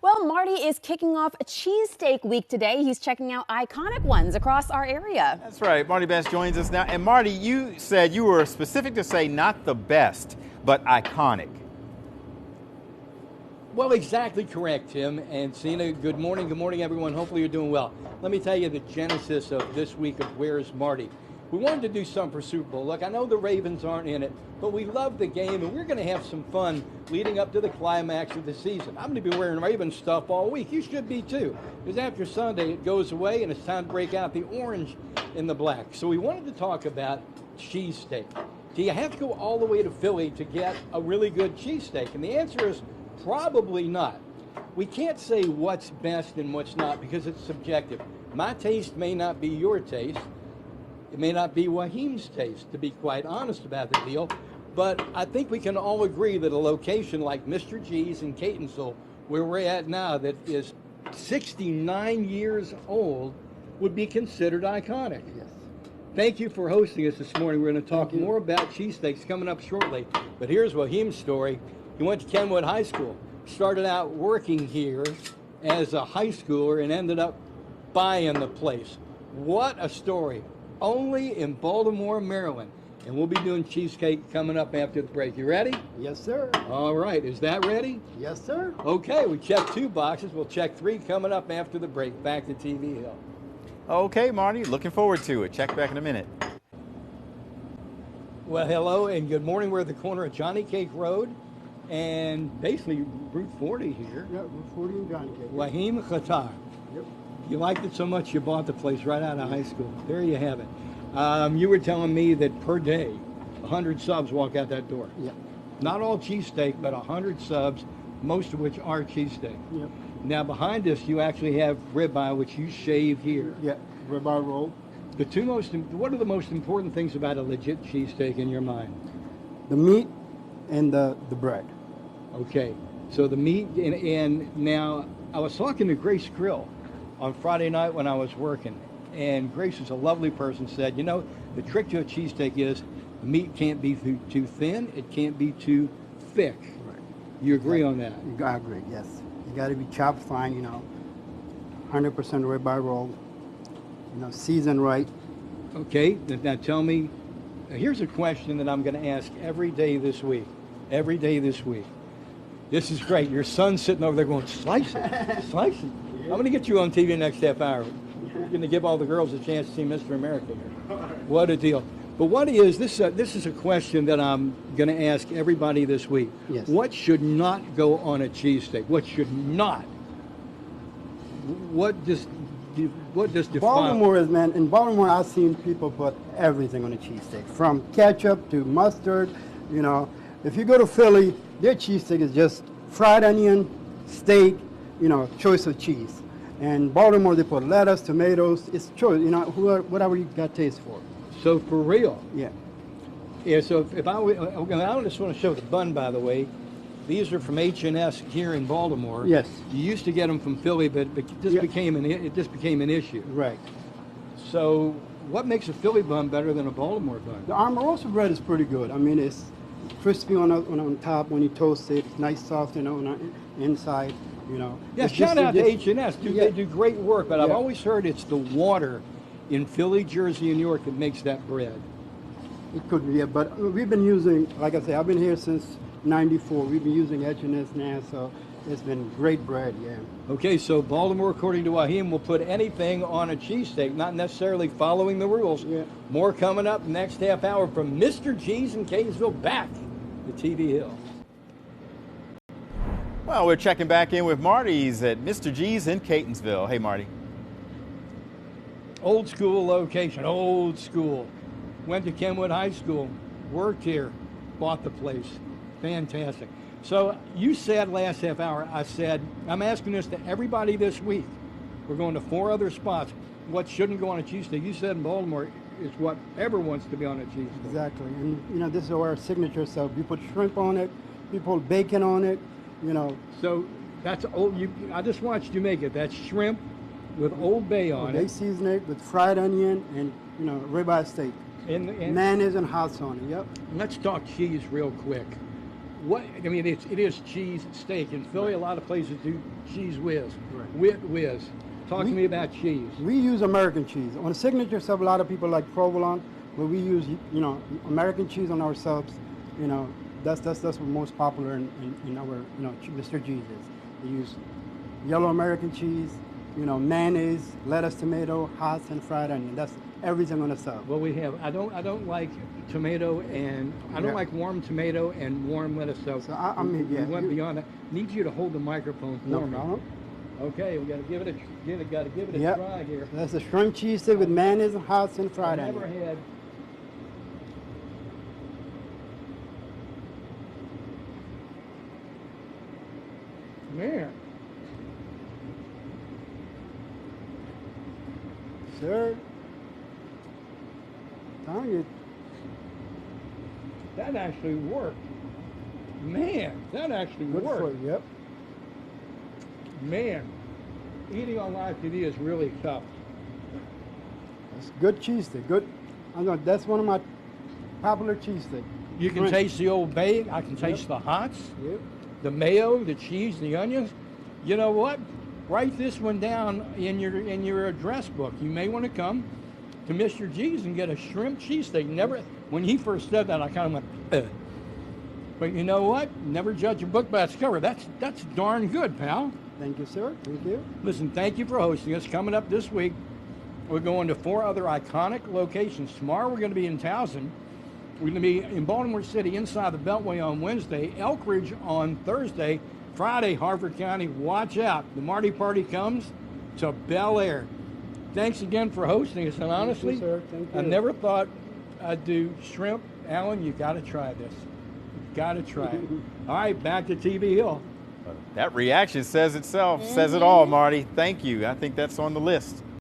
Well, Marty is kicking off a cheesesteak week today. He's checking out iconic ones across our area. That's right. Marty Best joins us now. And Marty, you said you were specific to say not the best, but iconic. Well, exactly correct, Tim. And Cena, good morning, everyone. Hopefully you're doing well. Let me tell you the genesis of this week of Where's Marty. We wanted to do something for Super Bowl. Look, I know the Ravens aren't in it, but we love the game, and we're going to have some fun leading up to the climax of the season. I'm going to be wearing Ravens stuff all week. You should be, too, because after Sunday, it goes away, and it's time to break out the orange and the black. So we wanted to talk about cheesesteak. Do you have to go all the way to Philly to get a really good cheesesteak? And the answer is probably not. We can't say what's best and what's not because it's subjective. My taste may not be your taste. It may not be Wahim's taste, to be quite honest about the deal, but I think we can all agree that a location like Mr. G's in Catonsville, where we're at now, that is 69 years old, would be considered iconic. Yes. Thank you for hosting us this morning. We're going to talk more about cheesesteaks coming up shortly, but here's Wahim's story. He went to Kenwood High School, started out working here as a high schooler, and ended up buying the place. What a story. Only in Baltimore, Maryland. And we'll be doing cheesecake coming up after the break. You ready? Yes, sir. All right. Is that ready? Yes, sir. Okay. We checked 2 boxes. We'll check 3 coming up after the break. Back to TV Hill. Okay, Marty, looking forward to it. Check back in a minute. Well, hello and good morning. We're at the corner of Johnny Cake Road and basically Route 40 here. Yeah, Route 40 and Johnny Cake. Wahim Qatar. Yep. You liked it so much you bought the place right out of high school. There you have it. You were telling me that per day, 100 subs walk out that door. Yep. Not all cheesesteak, but 100 subs, most of which are cheesesteak. Yep. Now behind us, you actually have ribeye, which you shave here. Yeah, ribeye roll. What are the most important things about a legit cheesesteak in your mind? The meat and the bread. Okay, so the meat, and now I was talking to Grace Grill on Friday night when I was working, and Grace is a lovely person, said, you know, the trick to a cheesesteak is the meat can't be too thin, it can't be too thick. Right. You agree on that? I agree, yes. You got to be chopped fine, 100% ribeye roll, seasoned right. Okay, now tell me, here's a question that I'm going to ask every day this week. Every day this week. This is great. Your son's sitting over there going, slice it, slice it. I'm going to get you on TV next half hour. We're going to give all the girls a chance to see Mr. America here. What a deal. But what is, this is a question that I'm going to ask everybody this week. Yes. What should not go on a cheesesteak? What should not? What does define? Baltimore is, man, in Baltimore I've seen people put everything on a cheesesteak, from ketchup to mustard, If you go to Philly, their cheesesteak is just fried onion, steak, choice of cheese. And Baltimore, they put lettuce, tomatoes, it's choice, whatever you got taste for. So for real? Yeah. Yeah, so if I just want to show the bun, by the way. These are from H&S here in Baltimore. Yes. You used to get them from Philly, but it just became an issue. Right. So what makes a Philly bun better than a Baltimore bun? The Omarosa bread is pretty good. I mean, it's crispy on top when you toast it. It's nice, soft, on the inside, Yeah, It's shout just- out to it's- H&S. yeah. They do great work, but I've Yeah. always heard it's the water in Philly, Jersey, and New York that makes that bread. It could be, yeah, but we've been using, like I say, I've been here since '94. We've been using H&S now, so it's been great bread, yeah. Okay, so Baltimore, according to Wahim, will put anything on a cheesesteak, not necessarily following the rules. Yeah. More coming up next half hour from Mr. G's in Catonsville, back to TV Hill. Well, we're checking back in with Marty's at Mr. G's in Catonsville. Hey, Marty. Old school location, old school. Went to Kenwood High School, worked here, bought the place. Fantastic. So you said last half hour, I said, I'm asking this to everybody this week. We're going to 4 other spots. What shouldn't go on a cheesesteak? You said in Baltimore, it's whatever wants to be on a cheesesteak. Exactly, and this is our signature stuff. We put shrimp on it, we put bacon on it, So that's old. I just watched you make it. That's shrimp with Old Bay on They it. season it with fried onion and, ribeye steak. And Mayonnaise and hot sauce on it, yep. let's talk cheese real quick. what I mean, it is cheese steak. In Philly, a lot of places do cheese whiz, Right. whiz. Talk to me about cheese. We use American cheese. On signature sub, a lot of people like provolone, but we use, you know, American cheese on our subs. You know, that's what's most popular in our, you know, Mr. G's is. We use yellow American cheese, you know, mayonnaise, lettuce, tomato, hot and fried onion. That's everything on the sub. Well, we have. I don't like tomato, and I don't Yeah. like warm tomato and warm lettuce. So, I mean, yeah, we went you- beyond that. Need you to hold the microphone for No me. problem. Okay, we got to give it a Yep. try here. That's a shrimp cheese stick with mayonnaise, hot and fried I've never onion. had. Man, Sir, telling you, that actually worked. Man, that actually good for worked. you. Yep. Man, eating on live TV is really tough. That's good cheese stick. Good. That's one of my popular cheese stick. You can Right. taste the Old Bay. I can taste the hots, Yep. the mayo, the cheese, the onions. You know what? Write this one down in your address book. You may want to come to Mr. G's and get a shrimp cheesesteak. Never. When he first said that, I kind of went, ugh. But you know what? Never judge a book by its cover. That's darn good, pal. Thank you, sir. Thank you. Listen, thank you for hosting us. Coming up this week, we're going to 4 other iconic locations. Tomorrow, we're going to be in Towson. We're going to be in Baltimore City inside the Beltway on Wednesday, Elk Ridge on Thursday, Friday, Harford County. Watch out. The Marty Party comes to Bel Air. Thanks again for hosting us. And honestly, sir. Thank I you. never thought I'd do shrimp. Alan, you got to try this. Got to try it. All right, back to TV Hill. That reaction says itself, says it all, Marty. Thank you. I think that's on the list.